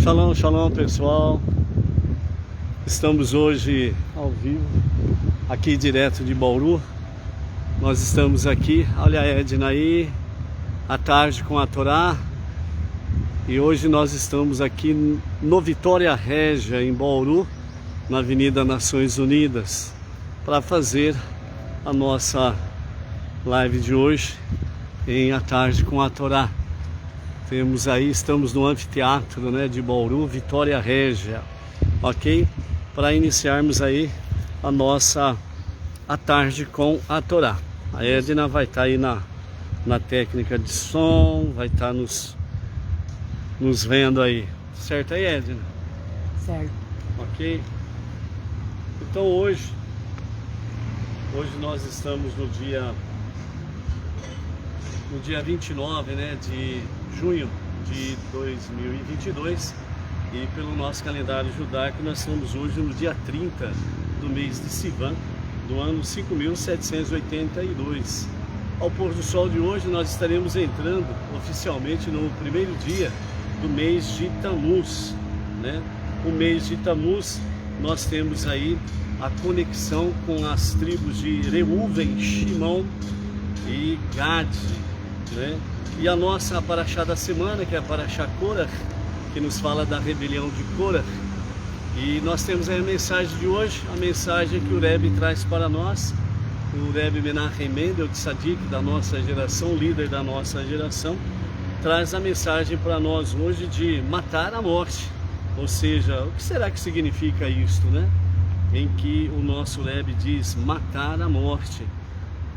Shalom, shalom pessoal. Estamos hoje ao vivo, aqui direto de Bauru. Nós estamos aqui, olha a Edna aí, à tarde com a Torá. E hoje nós estamos aqui no Vitória Régia, em Bauru, na Avenida Nações Unidas, para fazer a nossa live de hoje em A Tarde com a Torá. Temos aí, estamos no anfiteatro, né, de Bauru, Vitória Régia, ok? Para iniciarmos aí a nossa A Tarde com a Torá. A Edna vai estar aí na técnica de som, vai estar nos vendo aí. Certo aí, Edna? Certo. Ok? Então hoje nós estamos no dia 29, né, de junho de 2022, e pelo nosso calendário judaico nós estamos hoje no dia 30 do mês de Sivan, do ano 5782. Ao pôr do sol de hoje nós estaremos entrando oficialmente no primeiro dia do mês de Tammuz, né? O mês de Tammuz nós temos aí a conexão com as tribos de Reuven, Shimon e Gad, né? E a nossa paraxá da semana, que é a paraxá Korach, que nos fala da rebelião de Korach. E nós temos aí a mensagem de hoje, a mensagem que o Rebbe traz para nós, o Rebbe Menachem Mendel Tzadik, da nossa geração, líder da nossa geração, traz a mensagem para nós hoje de matar a morte. Ou seja, o que será que significa isto, né? Em que o nosso Rebbe diz matar a morte.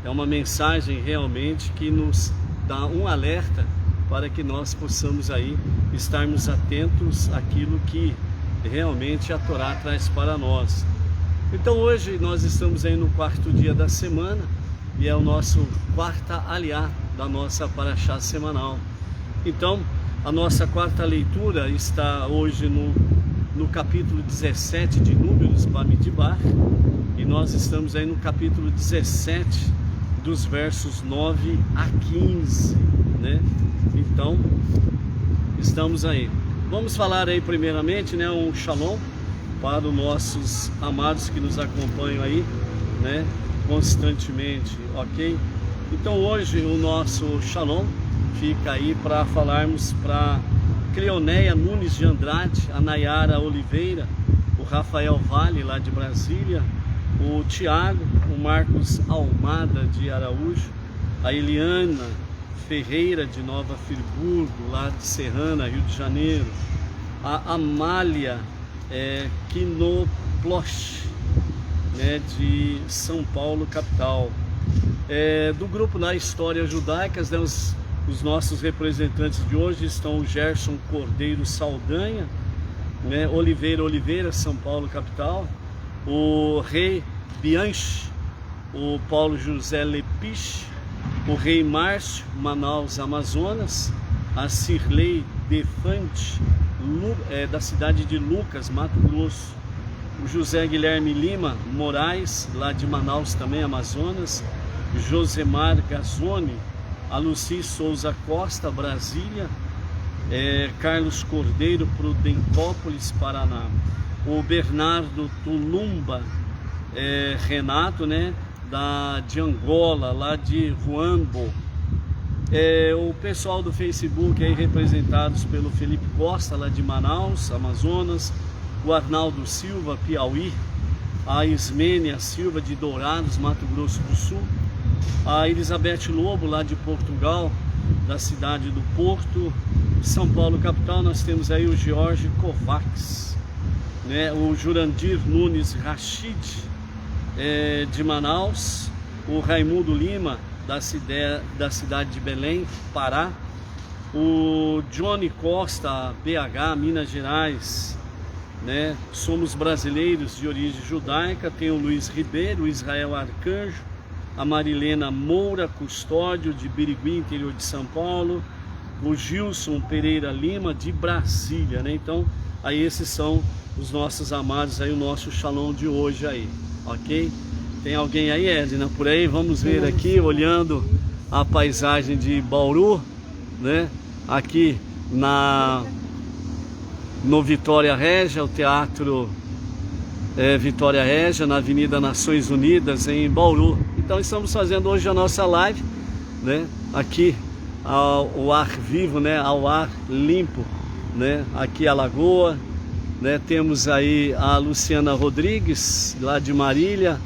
É uma mensagem realmente que nos dá um alerta para que nós possamos aí estarmos atentos àquilo que realmente a Torá traz para nós. Então hoje nós estamos aí no quarto dia da semana e é o nosso quarta aliá da nossa paraxá semanal. Então a nossa quarta leitura está hoje no capítulo 17 de Números, Bamidbar, e nós estamos aí no capítulo 17 dos versos 9 a 15, né? Então, estamos aí. Vamos falar aí primeiramente, né, um shalom para os nossos amados que nos acompanham aí, né, constantemente, ok? Então hoje o nosso shalom fica aí para falarmos para Cleonéia Nunes de Andrade, a Nayara Oliveira, o Rafael Vale lá de Brasília, o Tiago, o Marcos Almada de Araújo, a Eliana Ferreira de Nova Friburgo, lá de Serrana, Rio de Janeiro, a Amália Quinoploch, né, de São Paulo, capital. Do grupo da História Judaicas, né, os nossos representantes de hoje estão o Gerson Cordeiro Saldanha, né, Oliveira, São Paulo, capital, o Rei Bianchi, o Paulo José Lepich, o Rei Márcio, Manaus, Amazonas, a Cirlei Defante, da cidade de Lucas, Mato Grosso, o José Guilherme Lima Moraes, lá de Manaus também, Amazonas, Josemar Gazzoni, a Luci Souza Costa, Brasília, Carlos Cordeiro, Prudentópolis, Paraná, o Bernardo Tulumba Renato, né, de Angola, lá de Ruambo, o pessoal do Facebook aí representados pelo Felipe Costa, lá de Manaus, Amazonas, o Arnaldo Silva, Piauí, a Ismênia Silva de Dourados, Mato Grosso do Sul, a Elizabeth Lobo, lá de Portugal, da cidade do Porto, São Paulo, capital. Nós temos aí o Jorge Kovacs, né, o Jurandir Nunes Rachid, de Manaus, o Raimundo Lima, da cidade de Belém, Pará, o Johnny Costa, BH, Minas Gerais, né? Somos brasileiros de origem judaica. Tem o Luiz Ribeiro, o Israel Arcanjo, a Marilena Moura Custódio, de Birigui, interior de São Paulo, o Gilson Pereira Lima, de Brasília, né? Então, aí esses são os nossos amados, aí o nosso shalom de hoje aí, ok? Tem alguém aí, Edna, por aí? Vamos ver aqui, olhando a paisagem de Bauru, né? Aqui no Vitória Régia, o Teatro Vitória Régia, na Avenida Nações Unidas, em Bauru. Então estamos fazendo hoje a nossa live, né, aqui ao ar vivo, né, ao ar limpo, né, aqui a Lagoa, né, temos aí a Luciana Rodrigues, lá de Marília,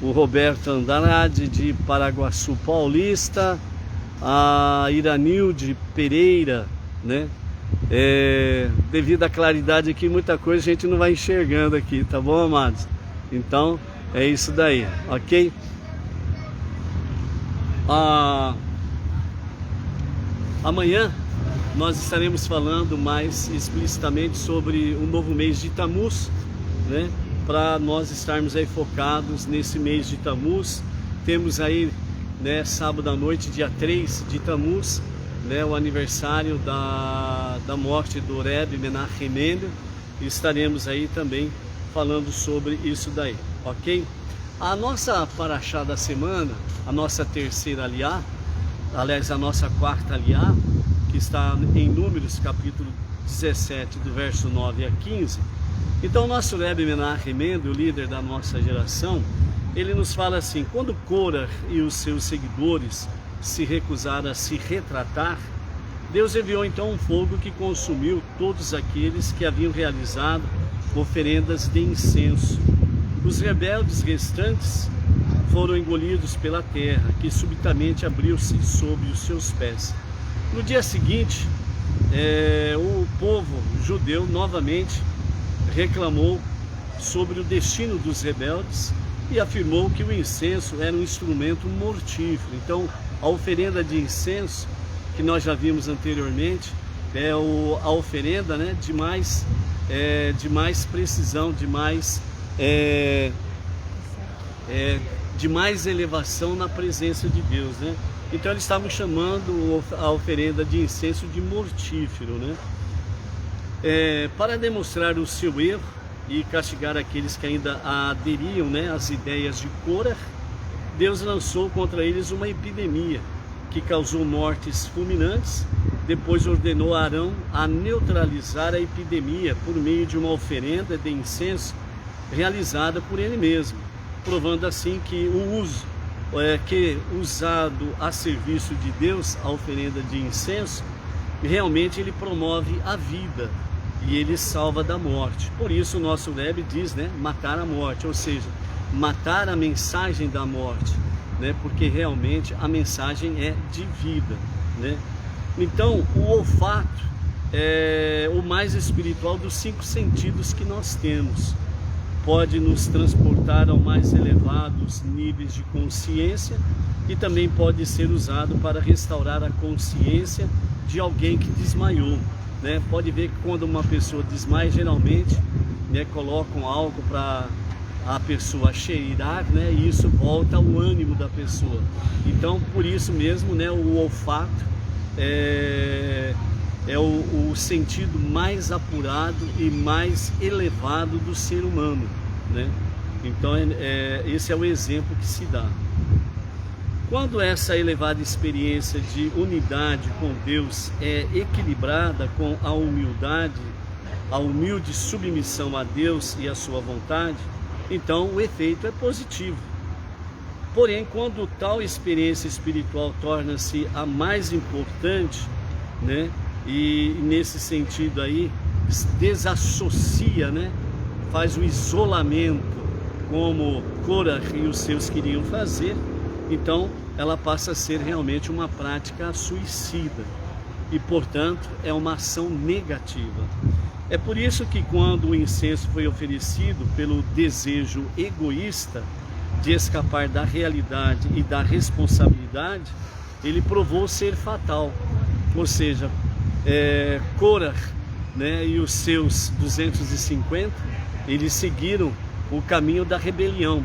o Roberto Andrade, de Paraguaçu Paulista, a Iranilde Pereira, né, devido à claridade aqui, muita coisa a gente não vai enxergando aqui, tá bom, amados? Então, é isso daí, ok? Amanhã nós estaremos falando mais explicitamente sobre o novo mês de Tamuz, né? Para nós estarmos aí focados nesse mês de Tamuz. Temos aí, né, sábado à noite, dia 3 de Tamuz, né, o aniversário da morte do Rebbe Menachem Mendel, e estaremos aí também falando sobre isso daí, ok? A nossa paraxá da semana, a nossa terceira aliá, aliás, a nossa quarta aliá, que está em Números, capítulo 17, do verso 9 a 15. Então, o nosso Rebbe Menachem Mendel, o líder da nossa geração, ele nos fala assim: quando Korah e os seus seguidores se recusaram a se retratar, Deus enviou então um fogo que consumiu todos aqueles que haviam realizado oferendas de incenso. Os rebeldes restantes foram engolidos pela terra, que subitamente abriu-se sob os seus pés. No dia seguinte, o povo judeu novamente reclamou sobre o destino dos rebeldes e afirmou que o incenso era um instrumento mortífero. Então, a oferenda de incenso, que nós já vimos anteriormente, é a oferenda, né, de mais precisão, de mais elevação na presença de Deus, né? Então eles estavam chamando a oferenda de incenso de mortífero, né? Para demonstrar o seu erro e castigar aqueles que ainda aderiam, né, às ideias de Korah, Deus lançou contra eles uma epidemia que causou mortes fulminantes. Depois ordenou a Arão a neutralizar a epidemia por meio de uma oferenda de incenso realizada por ele mesmo, provando assim que o uso usado a serviço de Deus, a oferenda de incenso, realmente ele promove a vida e ele salva da morte. Por isso o nosso Rebbe diz, né, matar a morte, ou seja, matar a mensagem da morte, né, porque realmente a mensagem é de vida, né? Então o olfato é o mais espiritual dos 5 sentidos que nós temos. Pode nos transportar ao mais elevados níveis de consciência e também pode ser usado para restaurar a consciência de alguém que desmaiou, né? Pode ver que quando uma pessoa desmaia, geralmente, né, colocam algo para a pessoa cheirar, né, e isso volta ao ânimo da pessoa. Então, por isso mesmo, né, o olfato é o sentido mais apurado e mais elevado do ser humano, né? Então esse é o exemplo que se dá. Quando essa elevada experiência de unidade com Deus é equilibrada com a humilde submissão a Deus e a sua vontade, então o efeito é positivo. Porém, quando tal experiência espiritual torna-se a mais importante, né, e nesse sentido aí desassocia, né, faz o isolamento, como Korah e os seus queriam fazer, então ela passa a ser realmente uma prática suicida e, portanto, é uma ação negativa. É por isso que quando o incenso foi oferecido pelo desejo egoísta de escapar da realidade e da responsabilidade, ele provou ser fatal. Ou seja, Korah, né, e os seus 250, eles seguiram o caminho da rebelião.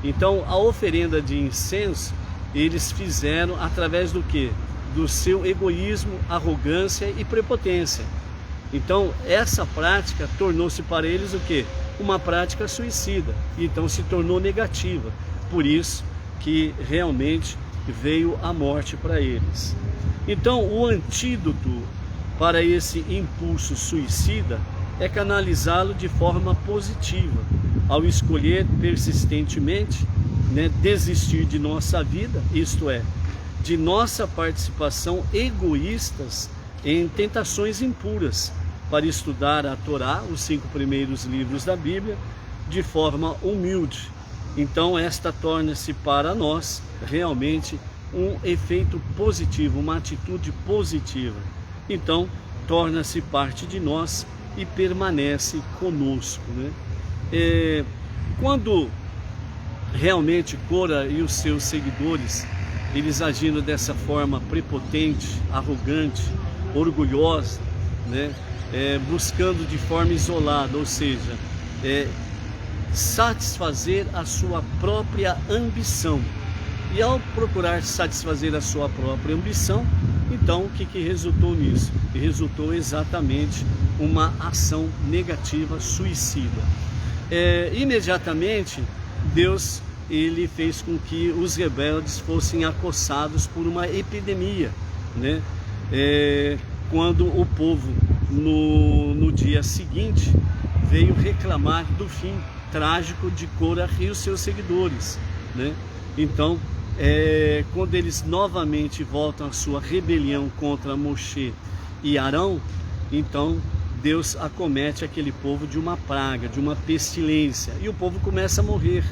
Então a oferenda de incenso eles fizeram através do quê? Do seu egoísmo, arrogância e prepotência. Então essa prática tornou-se para eles o quê? Uma prática suicida, então se tornou negativa. Por isso que realmente veio a morte para eles. Então o antídoto para esse impulso suicida é canalizá-lo de forma positiva, ao escolher persistentemente, né, desistir de nossa vida, isto é, de nossa participação egoístas em tentações impuras, para estudar a Torá, os 5 primeiros livros da Bíblia, de forma humilde. Então esta torna-se para nós realmente um efeito positivo, uma atitude positiva. Então torna-se parte de nós e permanece conosco, né? Quando realmente Cora e os seus seguidores, eles agindo dessa forma prepotente, arrogante, orgulhosa, né? Buscando de forma isolada, ou seja, satisfazer a sua própria ambição. E ao procurar satisfazer a sua própria ambição, então o que resultou nisso? Resultou exatamente uma ação negativa, suicida. Imediatamente, Deus ele fez com que os rebeldes fossem acossados por uma epidemia, né? Quando o povo, no dia seguinte, veio reclamar do fim trágico de Cora e os seus seguidores, né? Então, quando eles novamente voltam à sua rebelião contra Moshe e Arão, então Deus acomete aquele povo de uma praga, de uma pestilência, e o povo começa a morrer.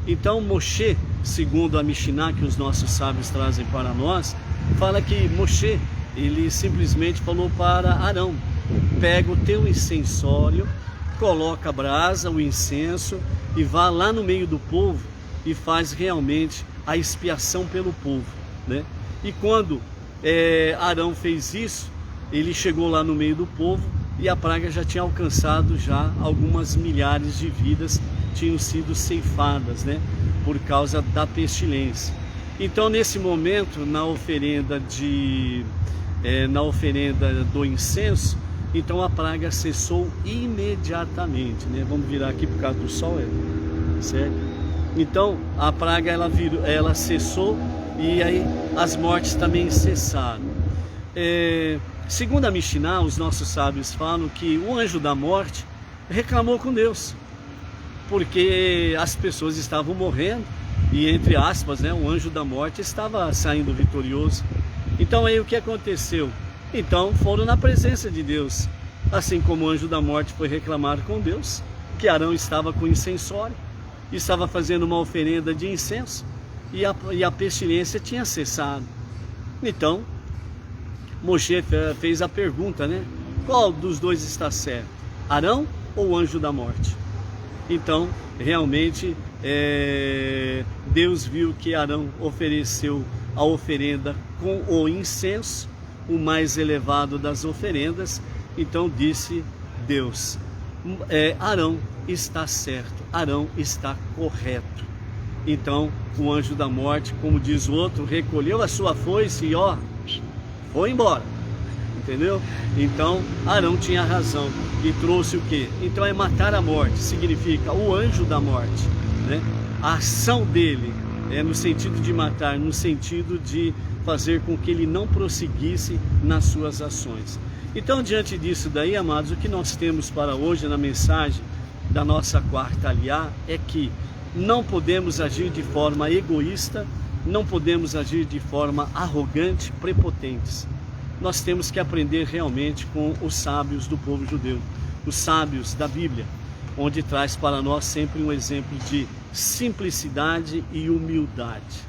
Então Moshe, segundo a Mishnah que os nossos sábios trazem para nós, fala que Moshe, ele simplesmente falou para Arão: pega o teu incensório, coloca a brasa, o incenso, e vá lá no meio do povo e faz realmente a expiação pelo povo, né? E quando Arão fez isso, ele chegou lá no meio do povo e a praga já tinha alcançado já algumas milhares de vidas, tinham sido ceifadas, né, por causa da pestilência. Então nesse momento, na oferenda do incenso, então a praga cessou imediatamente, né? Vamos virar aqui por causa do sol, certo? Então a praga ela cessou, e aí as mortes também cessaram. Segundo a Mishnah, os nossos sábios falam que o anjo da morte reclamou com Deus, porque as pessoas estavam morrendo e, entre aspas, né, o anjo da morte estava saindo vitorioso. Então aí o que aconteceu? Então foram na presença de Deus, assim como o anjo da morte foi reclamar com Deus, que Arão estava com incensório, estava fazendo uma oferenda de incenso, e a pestilência tinha cessado. Então Moshe fez a pergunta, né? Qual dos dois está certo? Arão ou o anjo da morte? Então realmente Deus viu que Arão ofereceu a oferenda com o incenso, o mais elevado das oferendas. Então disse Deus: Arão está certo, Arão está correto. Então o anjo da morte, como diz o outro, recolheu a sua foice e foi embora, entendeu? Então Arão tinha razão e trouxe o quê? Então matar a morte, significa o anjo da morte, né? A ação dele no sentido de matar, no sentido de fazer com que ele não prosseguisse nas suas ações. Então, diante disso daí, amados, o que nós temos para hoje na mensagem da nossa quarta aliá é que não podemos agir de forma egoísta, não podemos agir de forma arrogante, prepotentes. Nós temos que aprender realmente com os sábios do povo judeu, os sábios da Bíblia, onde traz para nós sempre um exemplo de simplicidade e humildade.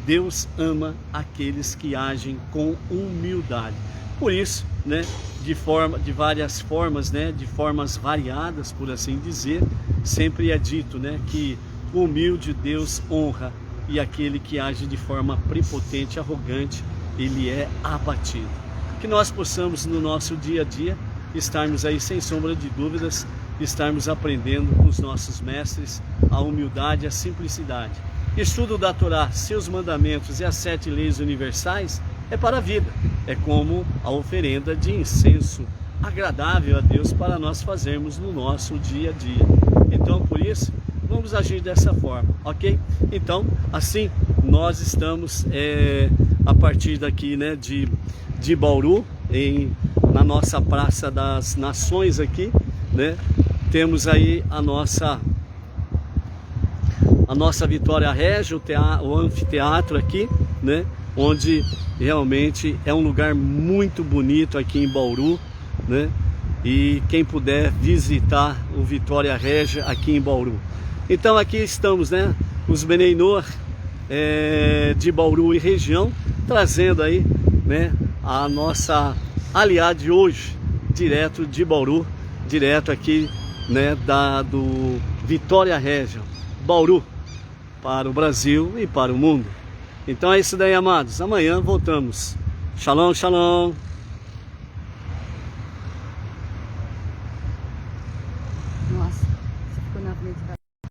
Deus ama aqueles que agem com humildade. Por isso, né, de várias formas, né, de formas variadas, por assim dizer, sempre é dito, né, que o humilde Deus honra, e aquele que age de forma prepotente, arrogante, ele é abatido. Que nós possamos no nosso dia a dia estarmos aí sem sombra de dúvidas, estarmos aprendendo com os nossos mestres a humildade e a simplicidade. Estudo da Torá, seus mandamentos e as 7 leis universais é para a vida, é como a oferenda de incenso agradável a Deus para nós fazermos no nosso dia a dia. Então, por isso, vamos agir dessa forma, ok? Então, assim, nós estamos a partir daqui, né, de Bauru, na nossa Praça das Nações aqui, né? Temos aí a nossa Vitória Régia, o anfiteatro aqui, né? Onde realmente é um lugar muito bonito aqui em Bauru, né? E quem puder visitar o Vitória Régia aqui em Bauru. Então aqui estamos, né? Os Bnei Noach de Bauru e região, trazendo aí, né, a nossa aliá de hoje, direto de Bauru, direto aqui, né, do Vitória Régia, Bauru, para o Brasil e para o mundo. Então é isso daí, amados. Amanhã voltamos. Shalom, shalom.